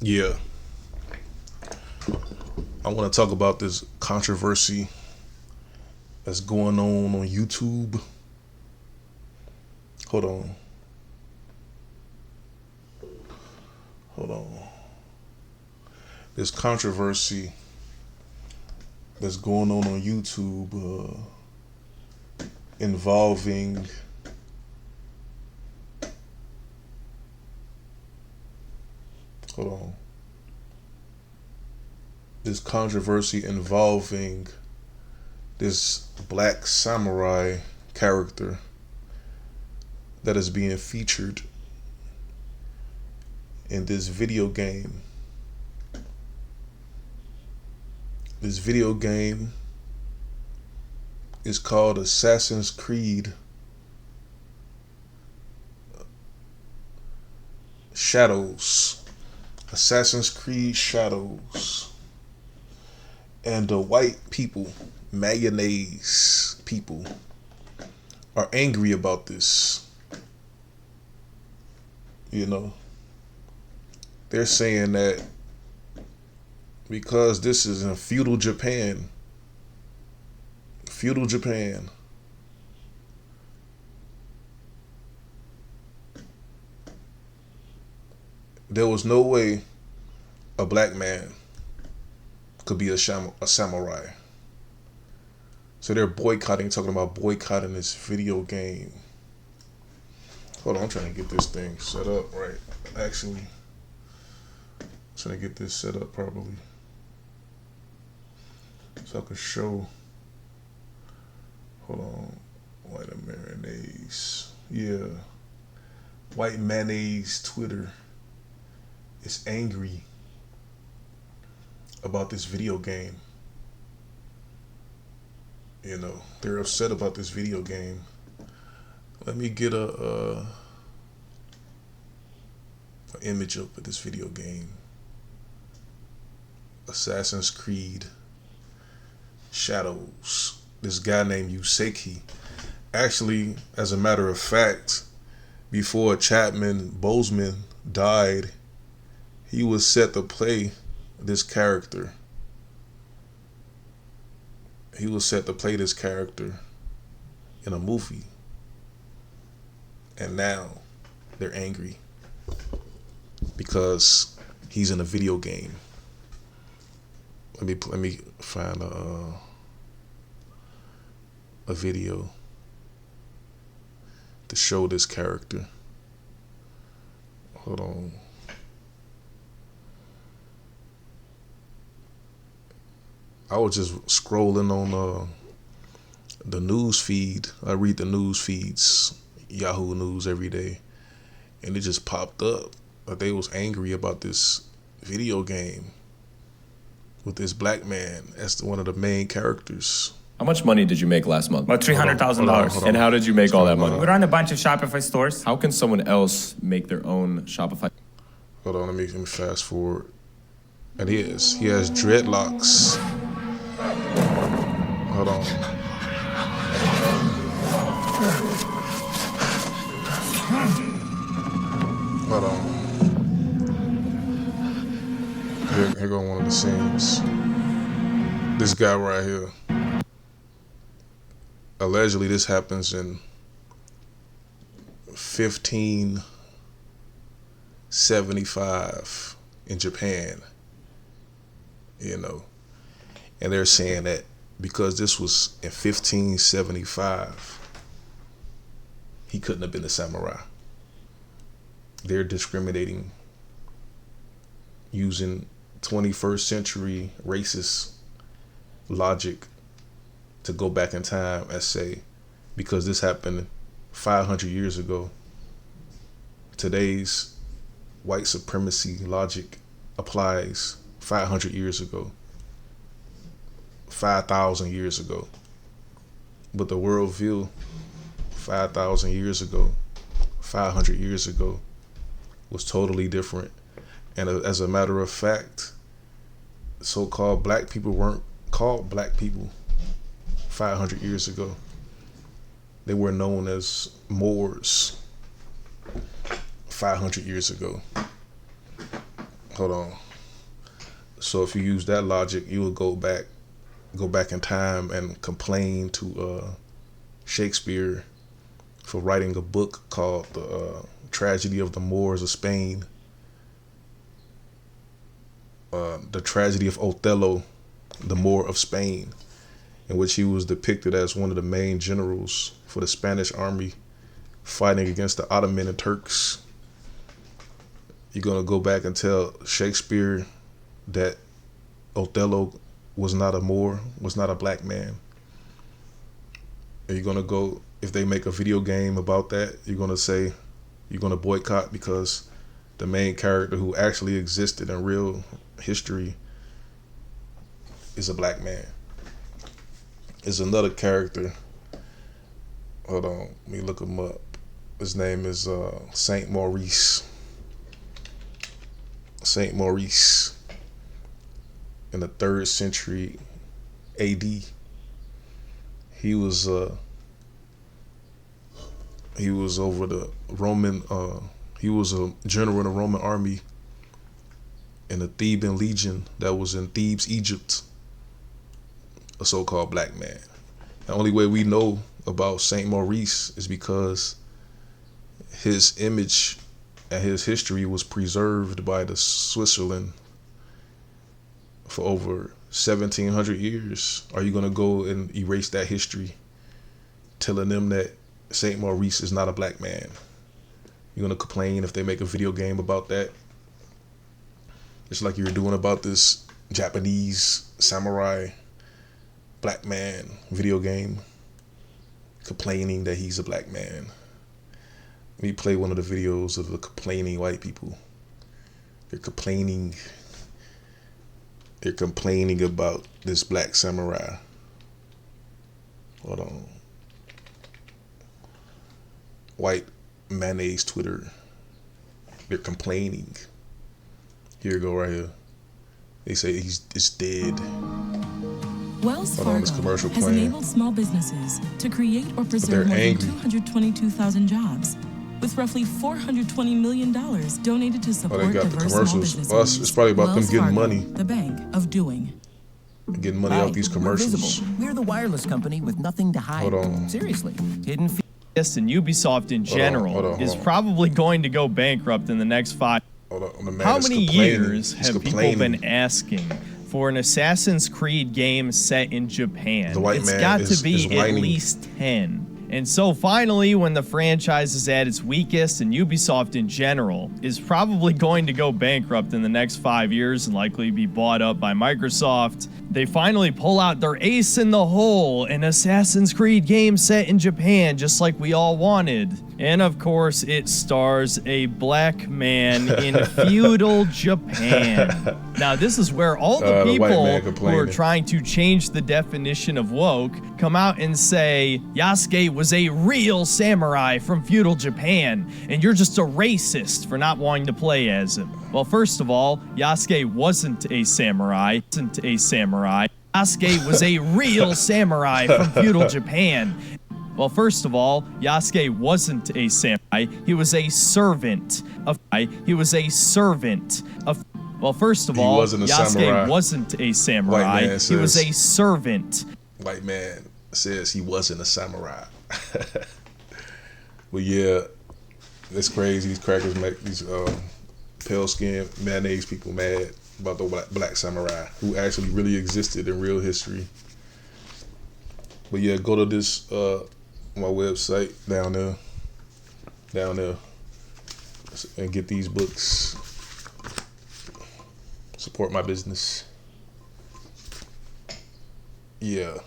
Yeah, I want to talk about this controversy that's going on YouTube. Hold on. Hold on. This controversy that's going on YouTube involving hold on. This controversy involving this black samurai character that is being featured in this video game. This video game is called Assassin's Creed Shadows. Assassin's Creed Shadows. And the white people, mayonnaise people, are angry about this. You know, they're saying that because this is in feudal Japan, there was no way a black man could be a samurai. So they're boycotting, talking about boycotting this video game. Hold on, I'm trying to get this thing set up right. Actually, I'm trying to get this set up properly so I can show. Hold on, white mayonnaise. Yeah, white mayonnaise Twitter is angry about this video game. You know, they're upset about this video game. Let me get a image up of this video game. Assassin's Creed Shadows. This guy named Yuseki. Actually, as a matter of fact, before Chadwick Boseman died, he was set to play this character. He was set to play this character in a movie. And now they're angry because he's in a video game. Let me find a video to show this character. Hold on. I was just scrolling on the news feed. I read the news feeds, Yahoo News every day, and it just popped up that they was angry about this video game with this black man as one of the main characters. How much money did you make last month? About $300,000. And how did you make all that money? We run a bunch of Shopify stores. How can someone else make their own Shopify? Hold on, let me fast forward. And he has dreadlocks. Hold on. Hold on. Here go one of the scenes. This guy right here. Allegedly, this happens in 1575 in Japan. You know, and they're saying that because this was in 1575, he couldn't have been a samurai. They're discriminating using 21st century racist logic to go back in time and say, because this happened 500 years ago, today's white supremacy logic applies 500 years ago, 5,000 years ago. But the worldview 5,000 years ago, 500 years ago was totally different. And as a matter of fact, so-called black people weren't called black people 500 years ago. They were known as Moors 500 years ago. hold on. So if you use that logic, you would go back in time and complain to Shakespeare for writing a book called The Tragedy of the Moors of Spain. The Tragedy of Othello, the Moor of Spain, in which he was depicted as one of the main generals for the Spanish army fighting against the Ottoman and Turks. You're going to go back and tell Shakespeare that Othello was not a Moor, was not a black man. And you're going to go, if they make a video game about that, you're going to say, you're going to boycott because the main character who actually existed in real history is a black man. There's another character. Hold on, let me look him up. His name is Saint Maurice. Saint Maurice. In the 3rd century AD, he was over the Roman. He was a general in the Roman army in the Theban legion that was in Thebes, Egypt. A so-called black man. The only way we know about Saint Maurice is because his image and his history was preserved by the Switzerland for over 1,700 years. Are you gonna go and erase that history, telling them that Saint Maurice is not a black man? You're gonna complain if they make a video game about that? Just like you were doing about this Japanese samurai black man video game, complaining that he's a black man. Let me play one of the videos of the complaining white people. They're complaining about this black samurai. Hold on. White mayonnaise Twitter. They're complaining. Here you go, right here. They say it's dead. Wells Fargo has enabled small businesses to create or preserve more than 222,000 jobs, with roughly $420 million donated to support diverse small businesses. It's probably about them getting money. The bank of doing. Getting money off these commercials. We're the wireless company with nothing to hide. Hold on. Seriously, hidden. And Ubisoft in general is probably going to go bankrupt in the next 5. How many years have people been asking for an Assassin's Creed game set in Japan? It's got to be at least 10. And so finally, when the franchise is at its weakest and Ubisoft in general is probably going to go bankrupt in the next 5 years and likely be bought up by Microsoft, they finally pull out their ace in the hole, an Assassin's Creed game set in Japan, just like we all wanted. And of course, it stars a black man in feudal Japan. Now, this is where all the people who are trying to change the definition of woke come out and say Yasuke was a real samurai from feudal Japan, and you're just a racist for not wanting to play as him. Well, first of all, Yasuke wasn't a samurai. Yasuke was a real samurai from feudal Japan. Well, first of all, Yasuke wasn't a samurai. He was a servant of. Well, first of all, Yasuke wasn't a samurai. He was a servant. White man says he wasn't a samurai. But yeah, it's crazy. These crackers make these pale-skinned mayonnaise people mad about the black samurai who actually really existed in real history. But yeah, go to this my website down there, and get these books. Support my business. Yeah.